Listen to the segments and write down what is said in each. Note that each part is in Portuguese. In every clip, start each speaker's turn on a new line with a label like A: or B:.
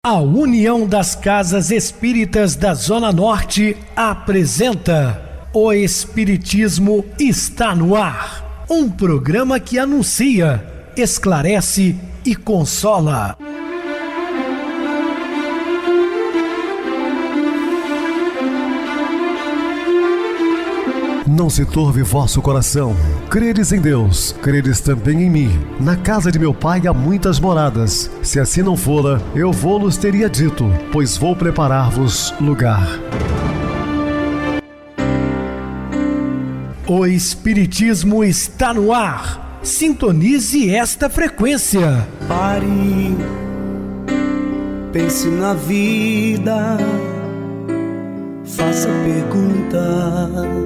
A: A União das Casas Espíritas da Zona Norte apresenta O Espiritismo está no ar, um programa que anuncia, esclarece e consola.
B: Não se turve vosso coração. Credes em Deus, credes também em mim. Na casa de meu pai há muitas moradas. Se assim não fora, eu vou-los teria dito, pois vou preparar-vos lugar.
A: O Espiritismo está no ar. Sintonize esta frequência.
C: Pare, pense na vida, faça perguntas.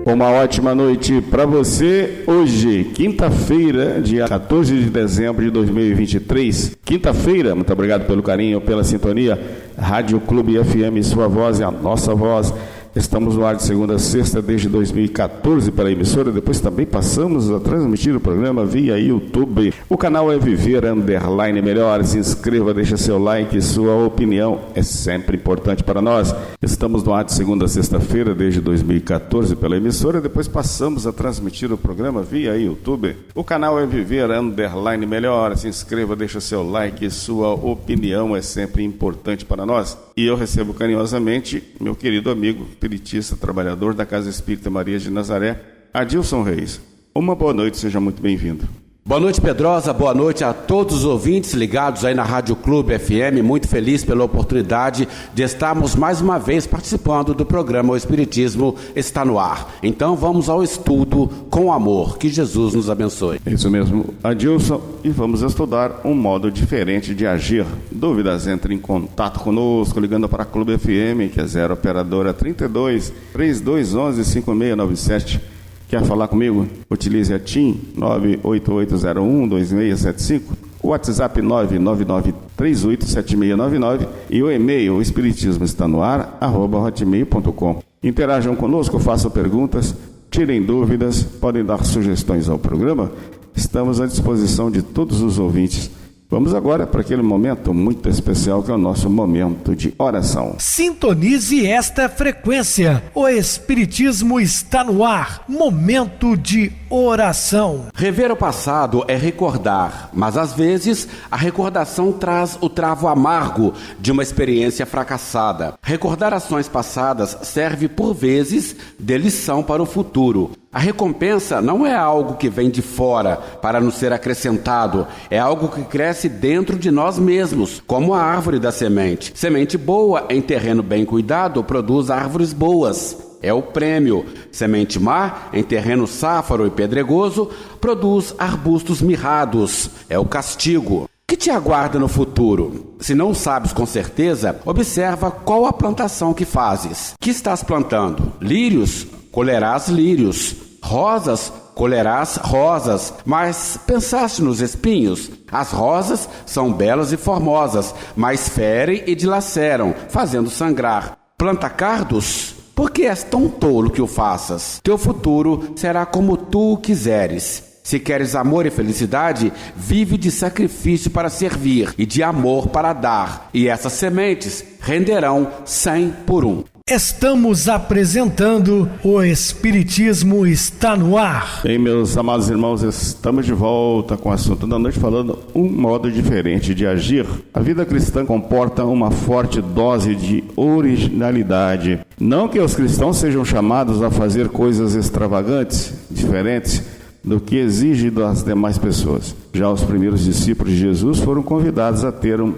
D: Uma ótima noite para você. Hoje, quinta-feira, dia 14 de dezembro de 2023. Quinta-feira, muito obrigado pelo carinho, pela sintonia. Rádio Clube FM, sua voz é a nossa voz. Estamos no ar de segunda a sexta desde 2014 pela emissora. Depois também passamos a transmitir o programa via YouTube. O canal é Viver _ Melhor. Se inscreva, deixa seu like. Sua opinião é sempre importante para nós. Estamos no ar de segunda a sexta-feira desde 2014 pela emissora. Depois passamos a transmitir o programa via YouTube. O canal é Viver _ Melhor. Se inscreva, deixa seu like. Sua opinião é sempre importante para nós. E eu recebo carinhosamente meu querido amigo espiritista, trabalhador da Casa Espírita Maria de Nazaré, Adilson Reis. Uma boa noite, seja muito bem-vindo.
E: Boa noite, Pedrosa, boa noite a todos os ouvintes ligados aí na Rádio Clube FM, muito feliz pela oportunidade de estarmos mais uma vez participando do programa O Espiritismo está no ar. Então vamos ao estudo com amor, que Jesus nos abençoe.
D: Isso mesmo, Adilson, e vamos estudar um modo diferente de agir. Dúvidas, entre em contato conosco, ligando para a Clube FM, que é 0 operadora 32 3211 5697. Quer falar comigo? Utilize a TIM 988012675, o WhatsApp 999387699 e o e-mail espiritismoestanoar@hotmail.com. Interajam conosco, façam perguntas, tirem dúvidas, podem dar sugestões ao programa. Estamos à disposição de todos os ouvintes. Vamos agora para aquele momento muito especial que é o nosso momento de oração.
A: Sintonize esta frequência. O Espiritismo está no ar. Momento de oração.
E: Rever o passado é recordar, mas às vezes a recordação traz o travo amargo de uma experiência fracassada. Recordar ações passadas serve por vezes de lição para o futuro. A recompensa não é algo que vem de fora para nos ser acrescentado, é algo que cresce dentro de nós mesmos, como a árvore da semente. Semente boa em terreno bem cuidado produz árvores boas, é o prêmio. Semente má em terreno sáfaro e pedregoso produz arbustos mirrados, é o castigo. O que te aguarda no futuro? Se não sabes com certeza, observa qual a plantação que fazes. Que estás plantando? Lírios? Colherás lírios. Rosas? Colherás rosas. Mas pensaste nos espinhos? As rosas são belas e formosas, mas ferem e dilaceram, fazendo sangrar. Planta cardos? Por que és tão tolo que o faças? Teu futuro será como tu o quiseres. Se queres amor e felicidade, vive de sacrifício para servir e de amor para dar, e essas sementes renderão 100 por 1.
A: Estamos apresentando O Espiritismo está no ar.
D: Bem, meus amados irmãos, estamos de volta com o assunto da noite, falando um modo diferente de agir. A vida cristã comporta uma forte dose de originalidade. Não que os cristãos sejam chamados a fazer coisas extravagantes, diferentes do que exige das demais pessoas. Já os primeiros discípulos de Jesus foram convidados a ter um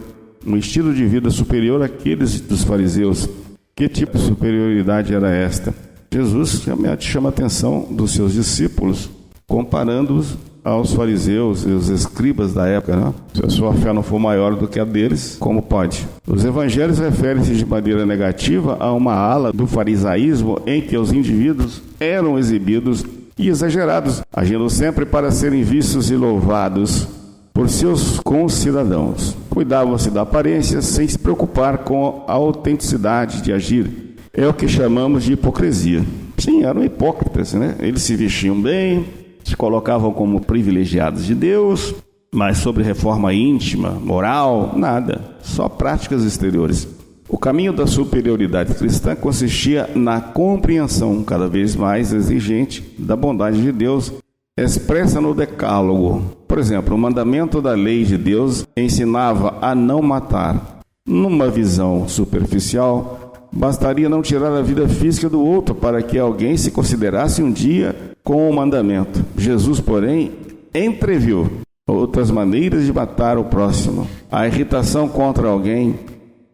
D: estilo de vida superior àqueles dos fariseus. Que tipo de superioridade era esta? Jesus chama a atenção dos seus discípulos, comparando-os aos fariseus e os escribas da época, né? Se a sua fé não for maior do que a deles, como pode? Os evangelhos referem-se de maneira negativa a uma ala do farisaísmo em que os indivíduos eram exibidos e exagerados, agindo sempre para serem vistos e louvados por seus concidadãos. Cuidavam-se da aparência sem se preocupar com a autenticidade de agir. É o que chamamos de hipocrisia. Sim, eram hipócritas, né? Eles se vestiam bem, se colocavam como privilegiados de Deus, Mas sobre reforma íntima, moral, nada, só práticas exteriores. O caminho da superioridade cristã consistia na compreensão cada vez mais exigente da bondade de Deus, expressa no Decálogo. Por exemplo, o mandamento da lei de Deus ensinava a não matar. Numa visão superficial, bastaria não tirar a vida física do outro para que alguém se considerasse um dia com o mandamento. Jesus, porém, entreviu outras maneiras de matar o próximo. A irritação contra alguém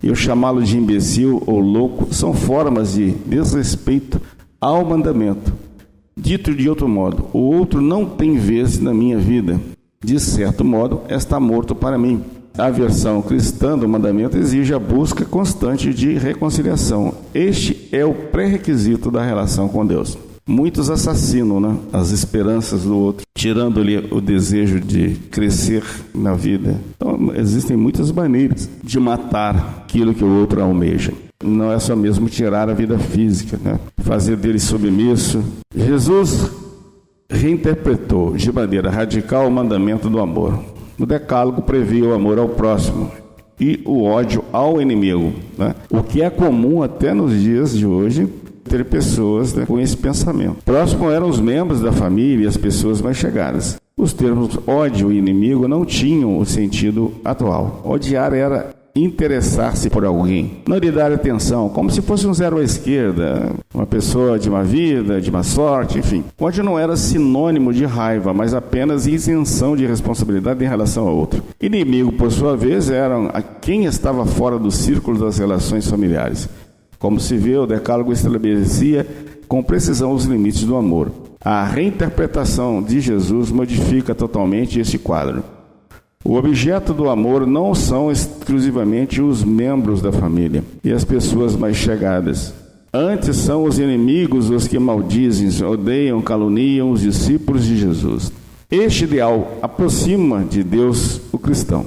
D: e o chamá-lo de imbecil ou louco são formas de desrespeito ao mandamento. Dito de outro modo, o outro não tem vez na minha vida. De certo modo, está morto para mim. A versão cristã do mandamento exige a busca constante de reconciliação. Este é o pré-requisito da relação com Deus. Muitos assassinam, as esperanças do outro, tirando-lhe o desejo de crescer na vida. Então, existem muitas maneiras de matar aquilo que o outro almeja. Não é só mesmo tirar a vida física, fazer dele submisso. Jesus reinterpretou de maneira radical o mandamento do amor. O Decálogo previa o amor ao próximo e o ódio ao inimigo, o que é comum até nos dias de hoje, ter pessoas com esse pensamento. Próximo eram os membros da família e as pessoas mais chegadas. Os termos ódio e inimigo não tinham o sentido atual. Odiar era interessar-se por alguém, não lhe dar atenção, como se fosse um zero à esquerda, uma pessoa de má vida, de má sorte, enfim. Ódio não era sinônimo de raiva, mas apenas isenção de responsabilidade em relação ao outro. Inimigo, por sua vez, eram a quem estava fora do círculo das relações familiares. Como se vê, o Decálogo estabelecia com precisão os limites do amor. A reinterpretação de Jesus modifica totalmente esse quadro. O objeto do amor não são exclusivamente os membros da família e as pessoas mais chegadas. Antes são os inimigos os que maldizem, odeiam, caluniam os discípulos de Jesus. Este ideal aproxima de Deus o cristão.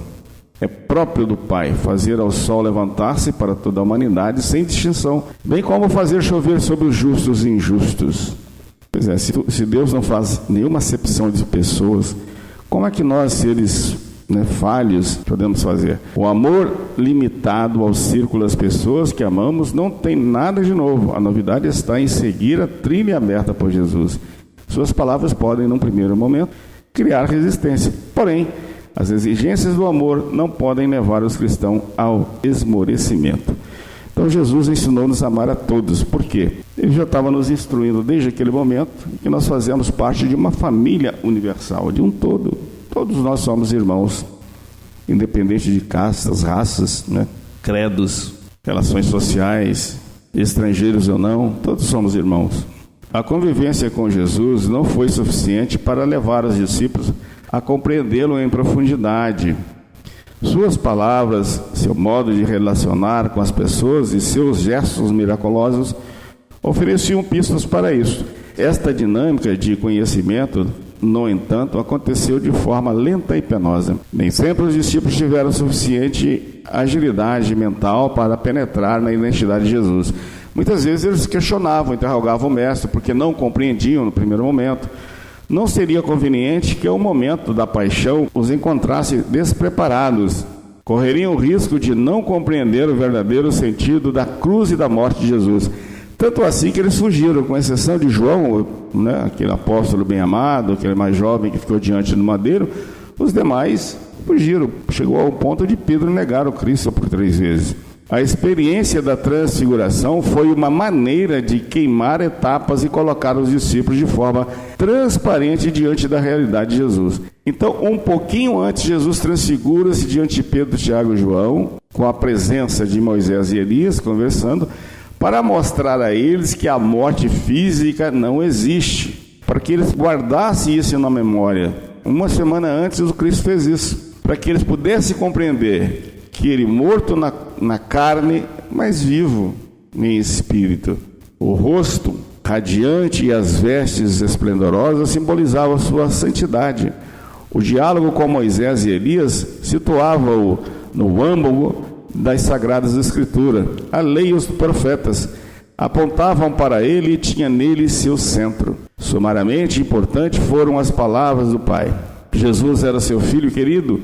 D: É próprio do Pai fazer ao sol levantar-se para toda a humanidade sem distinção, bem como fazer chover sobre os justos e injustos. Pois é, se Deus não faz nenhuma acepção de pessoas, como é que nós, seres falhos, podemos fazer? O amor limitado ao círculo das pessoas que amamos não tem nada de novo. A novidade está em seguir a trilha aberta por Jesus. Suas palavras podem, num primeiro momento, criar resistência. Porém, as exigências do amor não podem levar os cristãos ao esmorecimento. Então Jesus ensinou-nos a amar a todos. Por quê? Ele já estava nos instruindo desde aquele momento que nós fazemos parte de uma família universal, de um todo. Todos nós somos irmãos, independente de castas, raças, credos, relações sociais, estrangeiros ou não, todos somos irmãos. A convivência com Jesus não foi suficiente para levar os discípulos a compreendê-lo em profundidade. Suas palavras, seu modo de relacionar com as pessoas e seus gestos miraculosos ofereciam pistas para isso. Esta dinâmica de conhecimento, no entanto, aconteceu de forma lenta e penosa. Nem sempre os discípulos tiveram suficiente agilidade mental para penetrar na identidade de Jesus. Muitas vezes eles questionavam, interrogavam o mestre, porque não compreendiam no primeiro momento. Não seria conveniente que, ao momento da paixão, os encontrasse despreparados. Correriam o risco de não compreender o verdadeiro sentido da cruz e da morte de Jesus. Tanto assim que eles fugiram, com exceção de João, aquele apóstolo bem amado, aquele mais jovem que ficou diante do madeiro, os demais fugiram. Chegou ao ponto de Pedro negar o Cristo por 3 vezes. A experiência da transfiguração foi uma maneira de queimar etapas e colocar os discípulos de forma transparente diante da realidade de Jesus. Então, um pouquinho antes, Jesus transfigura-se diante de Pedro, Tiago e João, com a presença de Moisés e Elias conversando, para mostrar a eles que a morte física não existe, para que eles guardassem isso na memória. Uma semana antes, o Cristo fez isso, para que eles pudessem compreender que ele morto na carne, mas vivo em espírito. O rosto radiante e as vestes esplendorosas simbolizavam a sua santidade. O diálogo com Moisés e Elias situava-o no âmago das Sagradas Escrituras. A lei e os profetas apontavam para ele e tinha nele seu centro. Sumariamente importante foram as palavras do Pai. Jesus era seu filho querido,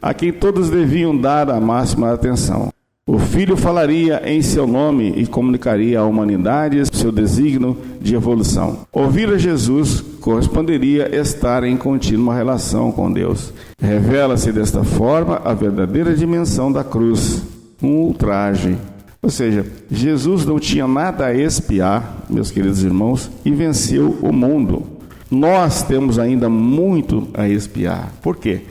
D: a quem todos deviam dar a máxima atenção. O Filho falaria em seu nome e comunicaria à humanidade seu desígnio de evolução. Ouvir a Jesus corresponderia estar em contínua relação com Deus. Revela-se desta forma a verdadeira dimensão da cruz, um ultraje. Ou seja, Jesus não tinha nada a expiar, meus queridos irmãos, e venceu o mundo. Nós temos ainda muito a expiar. Por quê?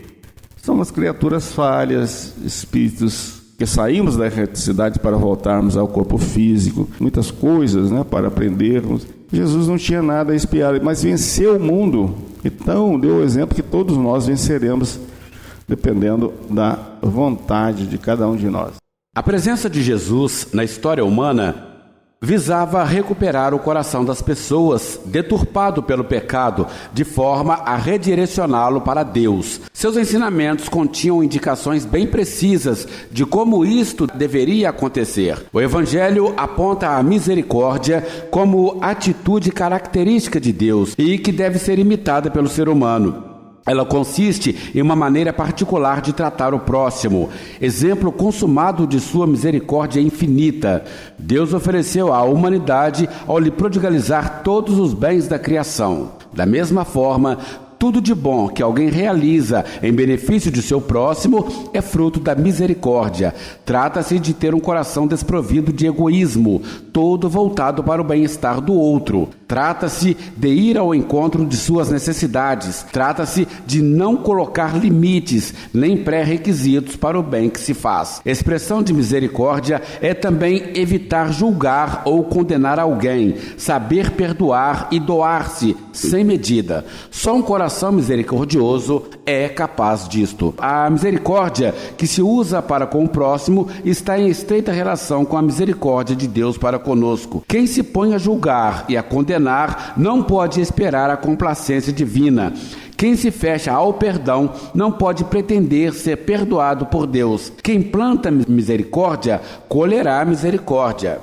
D: Somos criaturas falhas, espíritos que saímos da erraticidade para voltarmos ao corpo físico, muitas coisas, para aprendermos. Jesus não tinha nada a expiar, mas venceu o mundo. Então, deu o exemplo que todos nós venceremos, dependendo da vontade de cada um de nós.
E: A presença de Jesus na história humana visava recuperar o coração das pessoas, deturpado pelo pecado, de forma a redirecioná-lo para Deus. Seus ensinamentos continham indicações bem precisas de como isto deveria acontecer. O Evangelho aponta a misericórdia como atitude característica de Deus e que deve ser imitada pelo ser humano. Ela consiste em uma maneira particular de tratar o próximo, exemplo consumado de sua misericórdia infinita. Deus ofereceu à humanidade ao lhe prodigalizar todos os bens da criação. Da mesma forma, tudo de bom que alguém realiza em benefício de seu próximo é fruto da misericórdia. Trata-se de ter um coração desprovido de egoísmo, todo voltado para o bem-estar do outro. Trata-se de ir ao encontro de suas necessidades. Trata-se de não colocar limites, nem pré-requisitos para o bem que se faz. Expressão de misericórdia é também evitar julgar ou condenar alguém, saber perdoar e doar-se sem medida. Só um coração misericordioso é capaz disto. A misericórdia que se usa para com o próximo está em estreita relação com a misericórdia de Deus para conosco. Quem se põe a julgar e a condenar não pode esperar a complacência divina. Quem se fecha ao perdão não pode pretender ser perdoado por Deus. Quem planta misericórdia, colherá misericórdia.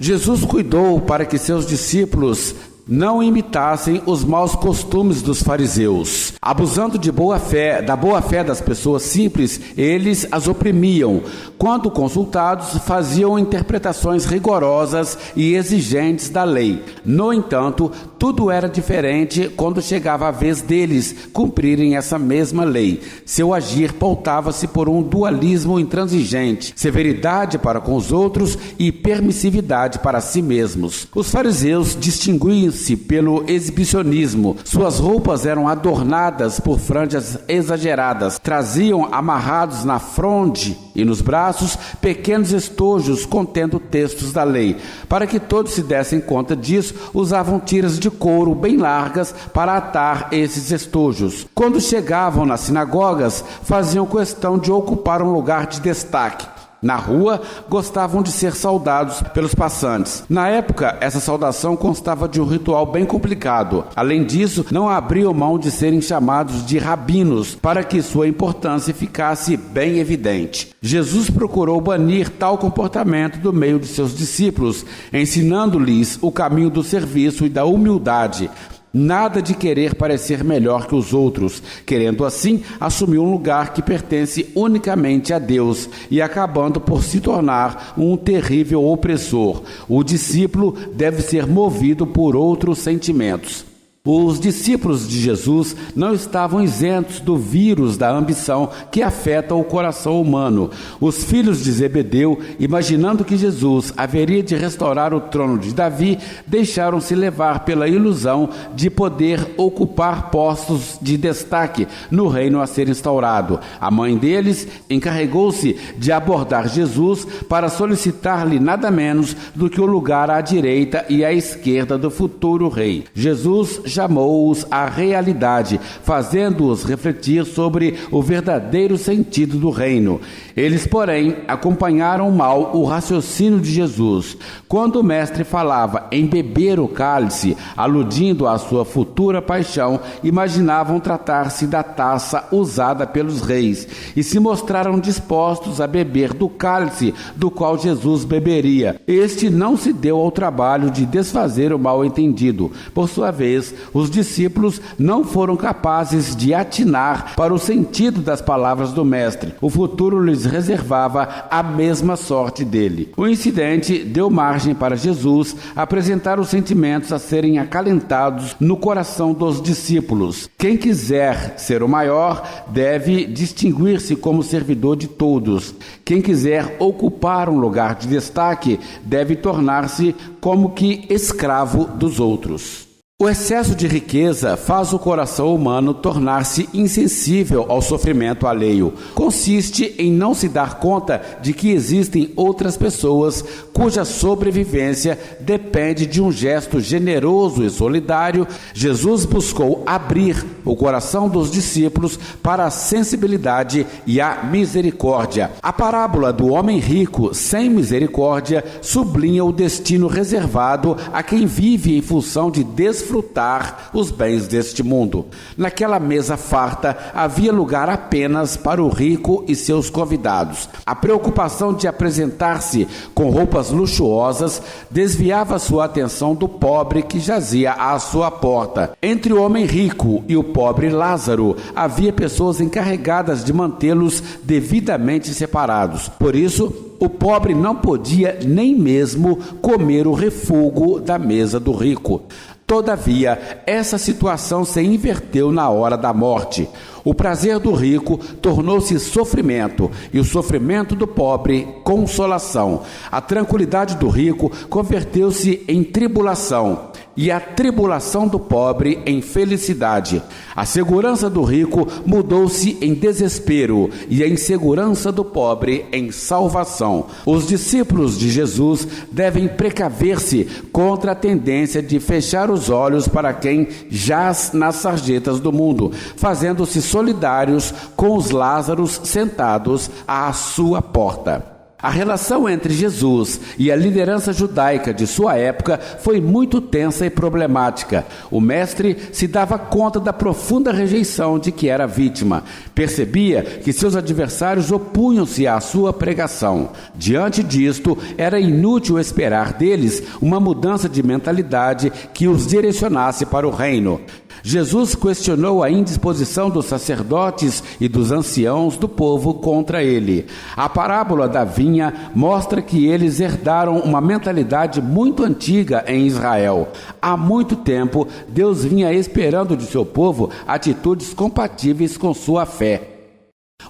E: Jesus cuidou para que seus discípulos não imitassem os maus costumes dos fariseus. Abusando da boa fé das pessoas simples, eles as oprimiam. Quando consultados, faziam interpretações rigorosas e exigentes da lei. No entanto, tudo era diferente quando chegava a vez deles cumprirem essa mesma lei. Seu agir pautava-se por um dualismo intransigente, severidade para com os outros e permissividade para si mesmos. Os fariseus distinguiam-se pelo exibicionismo. Suas roupas eram adornadas por franjas exageradas. Traziam amarrados na fronte e nos braços pequenos estojos contendo textos da lei. Para que todos se dessem conta disso, usavam tiras de couro bem largas para atar esses estojos. Quando chegavam nas sinagogas, faziam questão de ocupar um lugar de destaque. Na rua, gostavam de ser saudados pelos passantes. Na época, essa saudação constava de um ritual bem complicado. Além disso, não abriam mão de serem chamados de rabinos, para que sua importância ficasse bem evidente. Jesus procurou banir tal comportamento do meio de seus discípulos, ensinando-lhes o caminho do serviço e da humildade. Nada de querer parecer melhor que os outros, querendo assim assumir um lugar que pertence unicamente a Deus e acabando por se tornar um terrível opressor. O discípulo deve ser movido por outros sentimentos. Os discípulos de Jesus não estavam isentos do vírus da ambição que afeta o coração humano. Os filhos de Zebedeu, imaginando que Jesus haveria de restaurar o trono de Davi, deixaram-se levar pela ilusão de poder ocupar postos de destaque no reino a ser instaurado. A mãe deles encarregou-se de abordar Jesus para solicitar-lhe nada menos do que o lugar à direita e à esquerda do futuro rei. Jesus chamou-os à realidade, fazendo-os refletir sobre o verdadeiro sentido do reino. Eles, porém, acompanharam mal o raciocínio de Jesus. Quando o mestre falava em beber o cálice, aludindo à sua futura paixão, imaginavam tratar-se da taça usada pelos reis e se mostraram dispostos a beber do cálice do qual Jesus beberia. Este não se deu ao trabalho de desfazer o mal-entendido. Por sua vez, os discípulos não foram capazes de atinar para o sentido das palavras do mestre. O futuro lhes reservava a mesma sorte dele. O incidente deu margem para Jesus apresentar os sentimentos a serem acalentados no coração dos discípulos. Quem quiser ser o maior deve distinguir-se como servidor de todos. Quem quiser ocupar um lugar de destaque deve tornar-se como que escravo dos outros. O excesso de riqueza faz o coração humano tornar-se insensível ao sofrimento alheio. Consiste em não se dar conta de que existem outras pessoas cuja sobrevivência depende de um gesto generoso e solidário. Jesus buscou abrir o coração dos discípulos para a sensibilidade e a misericórdia. A parábola do homem rico sem misericórdia sublinha o destino reservado a quem vive em função de desfrutar os bens deste mundo. Naquela mesa farta havia lugar apenas para o rico e seus convidados. A preocupação de apresentar-se com roupas luxuosas desviava sua atenção do pobre que jazia à sua porta. Entre o homem rico e o pobre Lázaro havia pessoas encarregadas de mantê-los devidamente separados. Por isso, o pobre não podia nem mesmo comer o refúgio da mesa do rico. Todavia, essa situação se inverteu na hora da morte. O prazer do rico tornou-se sofrimento e o sofrimento do pobre, consolação. A tranquilidade do rico converteu-se em tribulação e a tribulação do pobre em felicidade. A segurança do rico mudou-se em desespero e a insegurança do pobre em salvação. Os discípulos de Jesus devem precaver-se contra a tendência de fechar os olhos para quem jaz nas sarjetas do mundo, fazendo-se solidários com os Lázaros sentados à sua porta. A relação entre Jesus e a liderança judaica de sua época foi muito tensa e problemática. O mestre se dava conta da profunda rejeição de que era vítima. Percebia que seus adversários opunham-se à sua pregação. Diante disto, era inútil esperar deles uma mudança de mentalidade que os direcionasse para o reino. Jesus questionou a indisposição dos sacerdotes e dos anciãos do povo contra ele. A parábola da vinha mostra que eles herdaram uma mentalidade muito antiga em Israel. Há muito tempo, Deus vinha esperando de seu povo atitudes compatíveis com sua fé.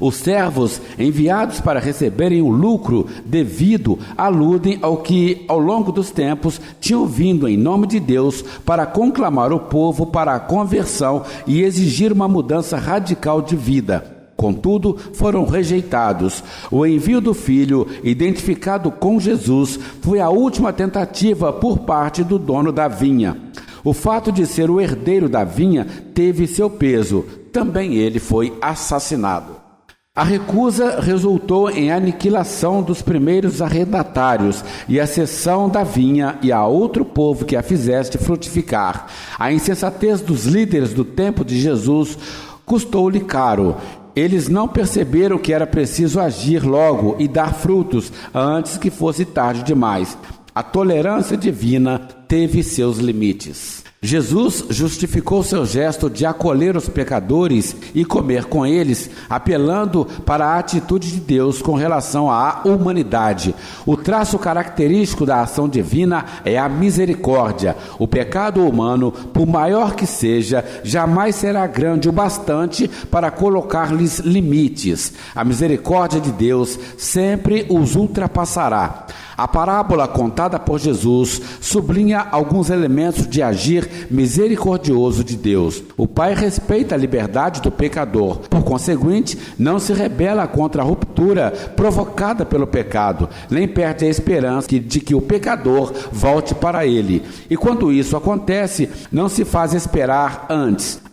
E: Os servos enviados para receberem o lucro devido aludem ao que, ao longo dos tempos, tinham vindo em nome de Deus para conclamar o povo para a conversão e exigir uma mudança radical de vida. Contudo, foram rejeitados. O envio do Filho, identificado com Jesus, foi a última tentativa por parte do dono da vinha. O fato de ser o herdeiro da vinha teve seu peso. Também ele foi assassinado. A recusa resultou em aniquilação dos primeiros arrendatários e a cessão da vinha e a outro povo que a fizeste frutificar. A insensatez dos líderes do tempo de Jesus custou-lhe caro. Eles não perceberam que era preciso agir logo e dar frutos antes que fosse tarde demais. A tolerância divina teve seus limites. Jesus justificou seu gesto de acolher os pecadores e comer com eles, apelando para a atitude de Deus com relação à humanidade. O traço característico da ação divina é a misericórdia. O pecado humano, por maior que seja, jamais será grande o bastante para colocar-lhes limites. A misericórdia de Deus sempre os ultrapassará. A parábola contada por Jesus sublinha alguns elementos de agir misericordioso de Deus. O Pai respeita a liberdade do pecador. Por conseguinte, não se rebela contra a ruptura provocada pelo pecado, nem perde a esperança de que o pecador volte para ele. E quando isso acontece, não se faz esperar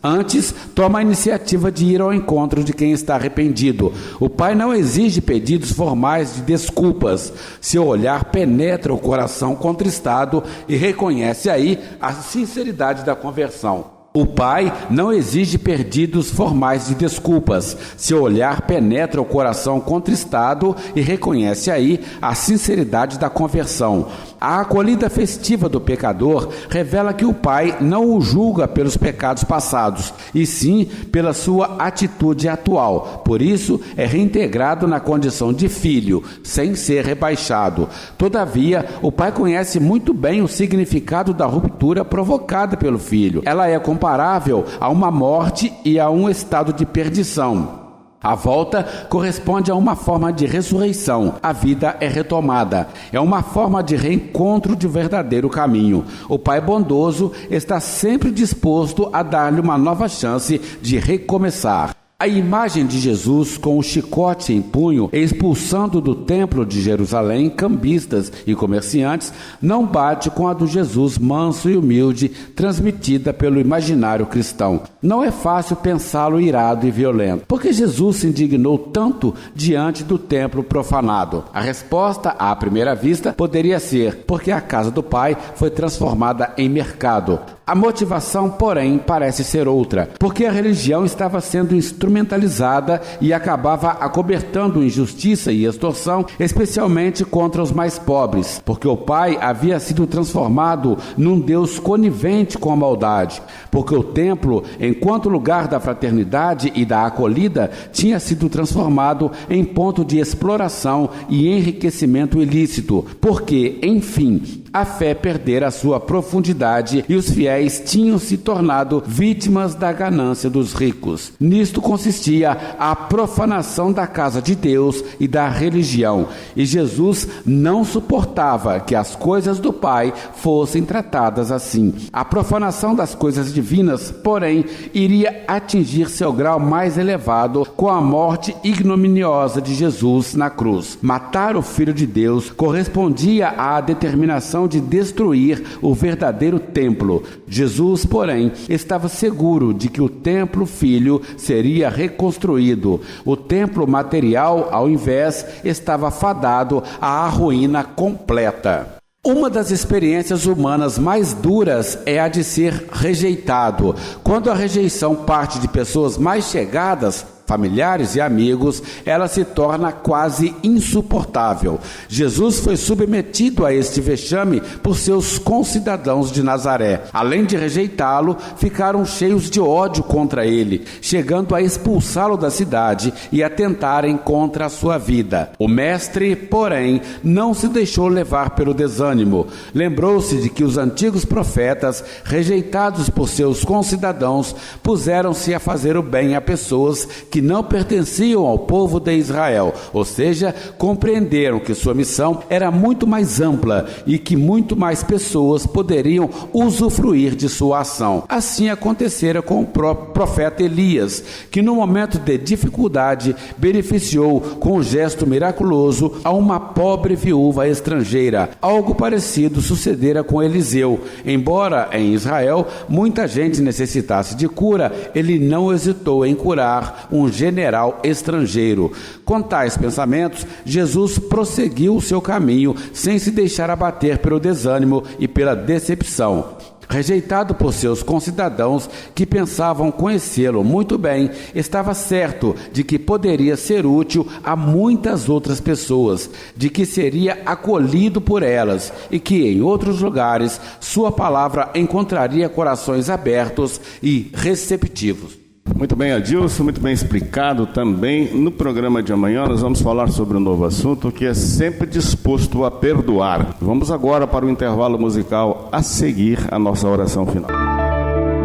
E: Antes, toma a iniciativa de ir ao encontro de quem está arrependido. O Pai não exige pedidos formais de desculpas. Seu olhar penetra o coração contristado e reconhece aí a sinceridade da conversão. O pai não exige pedidos formais de desculpas. Seu olhar penetra o coração contristado e reconhece aí a sinceridade da conversão. A acolhida festiva do pecador revela que o pai não o julga pelos pecados passados, e sim pela sua atitude atual. Por isso, é reintegrado na condição de filho, sem ser rebaixado. Todavia, o pai conhece muito bem o significado da ruptura provocada pelo filho. Ela é comparável a uma morte e a um estado de perdição. A volta corresponde a uma forma de ressurreição. A vida é retomada. É uma forma de reencontro de verdadeiro caminho. O Pai bondoso está sempre disposto a dar-lhe uma nova chance de recomeçar. A imagem de Jesus com o chicote em punho, expulsando do templo de Jerusalém cambistas e comerciantes, não bate com a do Jesus manso e humilde transmitida pelo imaginário cristão. Não é fácil pensá-lo irado e violento. Por que Jesus se indignou tanto diante do templo profanado? A resposta, à primeira vista, poderia ser porque a casa do Pai foi transformada em mercado. A motivação, porém, parece ser outra, porque a religião estava sendo instrumentalizada e acabava acobertando injustiça e extorsão, especialmente contra os mais pobres, porque o Pai havia sido transformado num Deus conivente com a maldade, porque o templo, enquanto lugar da fraternidade e da acolhida, tinha sido transformado em ponto de exploração e enriquecimento ilícito, porque, enfim, a fé perdera sua profundidade e os fiéis tinham se tornado vítimas da ganância dos ricos. Nisto consistia a profanação da casa de Deus e da religião, e Jesus não suportava que as coisas do Pai fossem tratadas assim. A profanação das coisas divinas, porém, iria atingir seu grau mais elevado com a morte ignominiosa de Jesus na cruz. Matar o Filho de Deus correspondia à determinação de destruir o verdadeiro templo. Jesus, porém, estava seguro de que o templo filho seria reconstruído. O templo material, ao invés, estava fadado à ruína completa. Uma das experiências humanas mais duras é a de ser rejeitado. Quando a rejeição parte de pessoas mais chegadas, familiares e amigos, ela se torna quase insuportável. Jesus foi submetido a este vexame por seus concidadãos de Nazaré. Além de rejeitá-lo, ficaram cheios de ódio contra ele, chegando a expulsá-lo da cidade e atentarem contra a sua vida. O mestre, porém, não se deixou levar pelo desânimo. Lembrou-se de que os antigos profetas, rejeitados por seus concidadãos, puseram-se a fazer o bem a pessoas que não pertenciam ao povo de Israel, ou seja, compreenderam que sua missão era muito mais ampla e que muito mais pessoas poderiam usufruir de sua ação. Assim acontecera com o próprio profeta Elias, que no momento de dificuldade beneficiou com um gesto miraculoso a uma pobre viúva estrangeira. Algo parecido sucedera com Eliseu. Embora em Israel muita gente necessitasse de cura, ele não hesitou em curar um general estrangeiro. Com tais pensamentos, Jesus prosseguiu o seu caminho sem se deixar abater pelo desânimo e pela decepção. Rejeitado por seus concidadãos que pensavam conhecê-lo muito bem, estava certo de que poderia ser útil a muitas outras pessoas, de que seria acolhido por elas e que em outros lugares sua palavra encontraria corações abertos e receptivos.
D: Muito bem, Adilson, muito bem explicado também. No programa de amanhã nós vamos falar sobre um novo assunto que é sempre disposto a perdoar. Vamos agora para o intervalo musical a seguir a nossa oração final.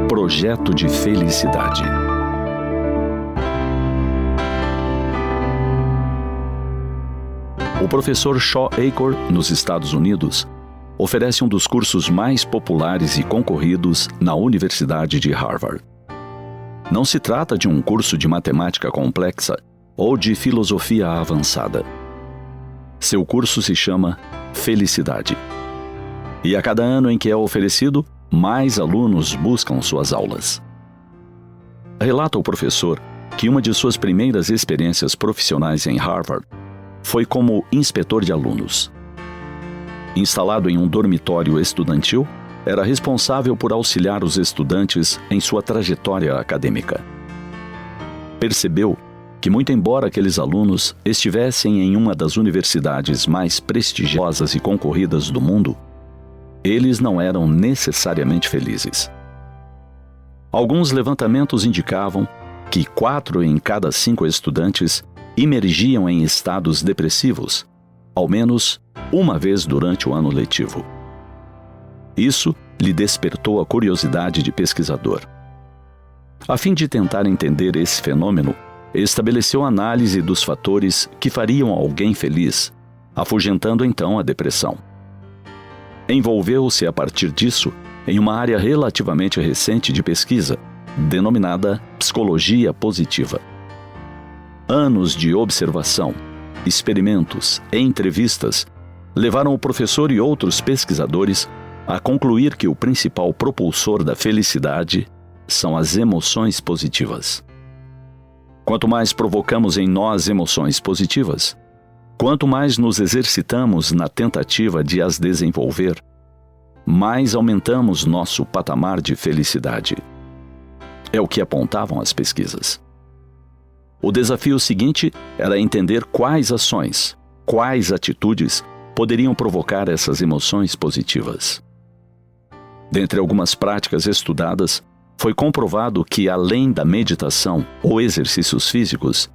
F: Projeto de felicidade. O professor Shaw Achor, nos Estados Unidos, oferece um dos cursos mais populares e concorridos na Universidade de Harvard. Não se trata de um curso de matemática complexa ou de filosofia avançada. Seu curso se chama Felicidade. E a cada ano em que é oferecido, mais alunos buscam suas aulas. Relata o professor que uma de suas primeiras experiências profissionais em Harvard foi como inspetor de alunos. Instalado em um dormitório estudantil, era responsável por auxiliar os estudantes em sua trajetória acadêmica. Percebeu que, muito embora aqueles alunos estivessem em uma das universidades mais prestigiosas e concorridas do mundo, eles não eram necessariamente felizes. Alguns levantamentos indicavam que 4 em cada 5 estudantes imergiam em estados depressivos, ao menos uma vez durante o ano letivo. Isso lhe despertou a curiosidade de pesquisador. A fim de tentar entender esse fenômeno, estabeleceu análise dos fatores que fariam alguém feliz, afugentando então a depressão. Envolveu-se a partir disso em uma área relativamente recente de pesquisa, denominada psicologia positiva. Anos de observação, experimentos e entrevistas levaram o professor e outros pesquisadores a concluir que o principal propulsor da felicidade são as emoções positivas. Quanto mais provocamos em nós emoções positivas, quanto mais nos exercitamos na tentativa de as desenvolver, mais aumentamos nosso patamar de felicidade. É o que apontavam as pesquisas. O desafio seguinte era entender quais ações, quais atitudes poderiam provocar essas emoções positivas. Dentre algumas práticas estudadas, foi comprovado que, além da meditação ou exercícios físicos,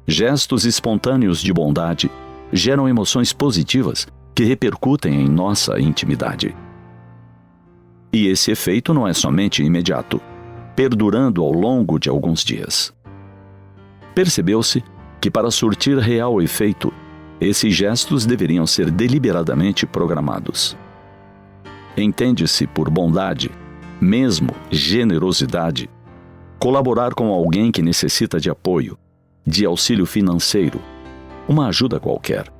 F: gestos espontâneos de bondade geram emoções positivas que repercutem em nossa intimidade. E esse efeito não é somente imediato, perdurando ao longo de alguns dias. Percebeu-se que, para surtir real efeito, esses gestos deveriam ser deliberadamente programados. Entende-se por bondade, mesmo generosidade, colaborar com alguém que necessita de apoio, de auxílio financeiro, uma ajuda qualquer.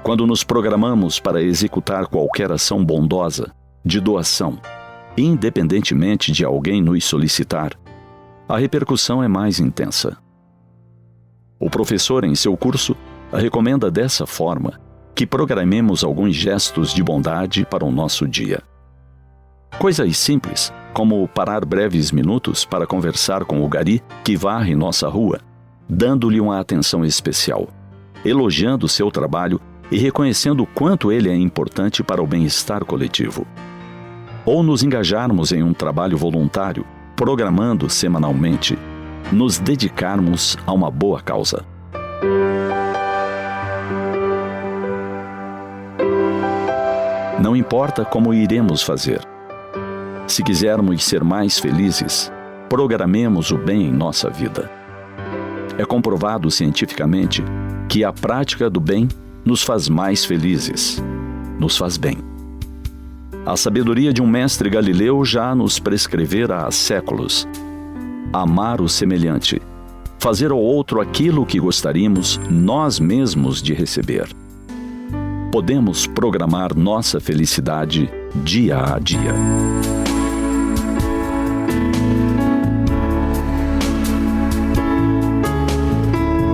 F: Quando nos programamos para executar qualquer ação bondosa, de doação, independentemente de alguém nos solicitar, a repercussão é mais intensa. O professor, em seu curso, recomenda dessa forma que programemos alguns gestos de bondade para o nosso dia. Coisas simples, como parar breves minutos para conversar com o gari que varre nossa rua, dando-lhe uma atenção especial, elogiando seu trabalho e reconhecendo o quanto ele é importante para o bem-estar coletivo. Ou nos engajarmos em um trabalho voluntário, programando semanalmente, nos dedicarmos a uma boa causa. Não importa como iremos fazer. Se quisermos ser mais felizes, programemos o bem em nossa vida. É comprovado cientificamente que a prática do bem nos faz mais felizes, nos faz bem. A sabedoria de um mestre galileu já nos prescrevera há séculos. Amar o semelhante, fazer ao outro aquilo que gostaríamos nós mesmos de receber. Podemos programar nossa felicidade dia a dia.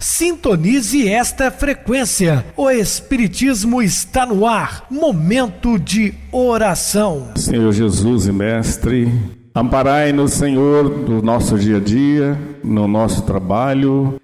A: Sintonize esta frequência. O Espiritismo está no ar. Momento de oração.
D: Senhor Jesus e Mestre, amparai-nos, Senhor, do nosso dia a dia, no nosso trabalho,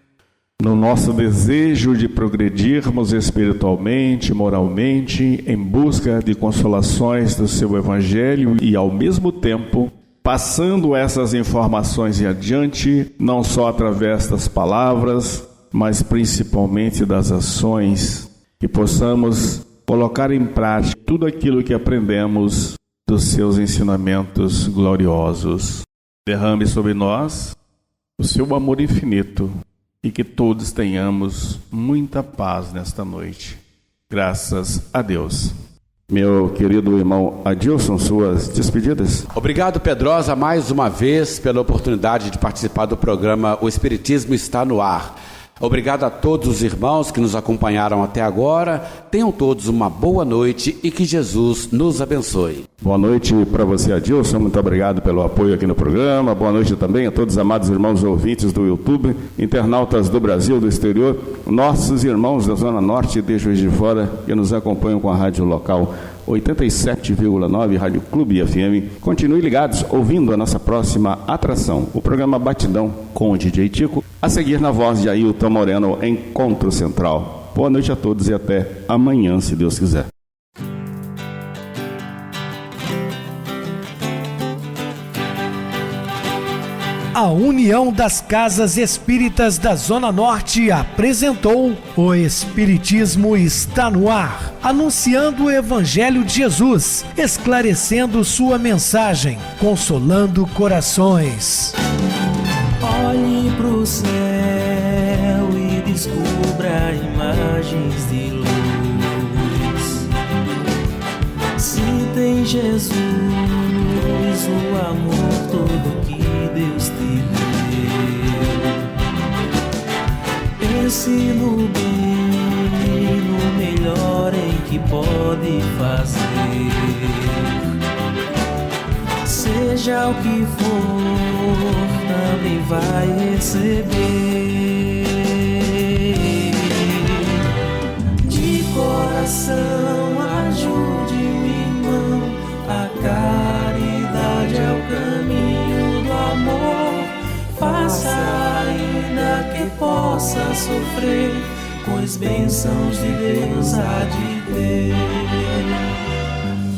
D: no nosso desejo de progredirmos espiritualmente, moralmente, em busca de consolações do Seu Evangelho e, ao mesmo tempo, passando essas informações adiante, não só através das palavras, mas principalmente das ações, que possamos colocar em prática tudo aquilo que aprendemos dos seus ensinamentos gloriosos. Derrame sobre nós o seu amor infinito e que todos tenhamos muita paz nesta noite. Graças a Deus. Meu querido irmão Adilson, suas despedidas.
E: Obrigado, Pedrosa, mais uma vez pela oportunidade de participar do programa O Espiritismo está no ar. Obrigado a todos os irmãos que nos acompanharam até agora. Tenham todos uma boa noite e que Jesus nos abençoe.
D: Boa noite para você, Adilson. Muito obrigado pelo apoio aqui no programa. Boa noite também a todos os amados irmãos ouvintes do YouTube, internautas do Brasil, do exterior, nossos irmãos da Zona Norte e de Juiz de Fora que nos acompanham com a rádio local 87,9 Rádio Clube FM. Continue ligados ouvindo a nossa próxima atração, o programa Batidão com o DJ Tico, a seguir na voz de Ailton Moreno, Encontro Central. Boa noite a todos e até amanhã, se Deus quiser.
A: A União das Casas Espíritas da Zona Norte apresentou O Espiritismo Está no Ar, anunciando o Evangelho de Jesus, esclarecendo sua mensagem, consolando corações.
C: Olhe pro céu e descubra imagens de luz. Sinta em Jesus o amor todo que Deus te deu. Pense no bem, no melhor em que pode fazer. Seja o que for, também vai receber. De coração, ajude o irmão, a caridade é o caminho do amor. Faça ainda que possa sofrer, pois bênçãos de Deus há de ter.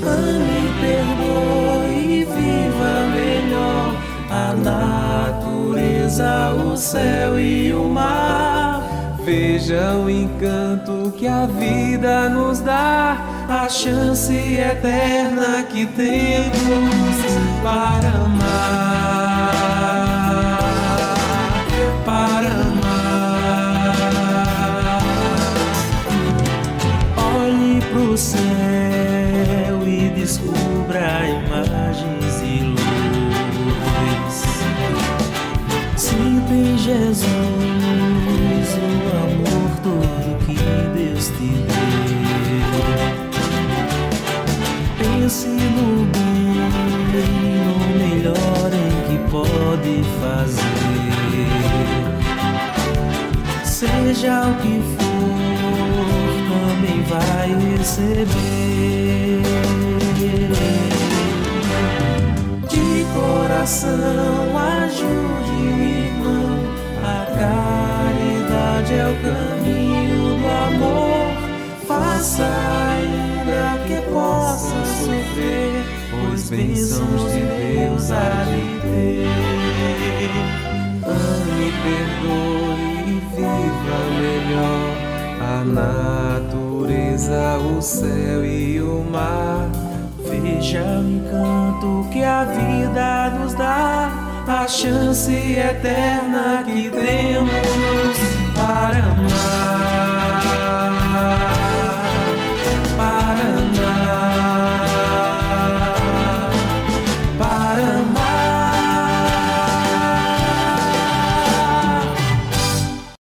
C: Ame, perdoe e viva melhor a natureza, o céu e o mar. Veja o encanto que a vida nos dá, a chance eterna que temos para amar, para amar. Olhe pro céu e descubra imagens de luz. Sinta em Jesus o amor todo que Deus te deu. Pense no bem, no melhor em que pode fazer. Seja o que for, também vai receber. De coração, ajude o irmão, a caridade é o caminho do amor. Faça ainda que possa sofrer, pois bênçãos de Deus há de ter. Ame, perdoe e viva melhor a natureza, o céu e o mar. Veja o encanto que a vida nos dá, a chance eterna que temos para amar.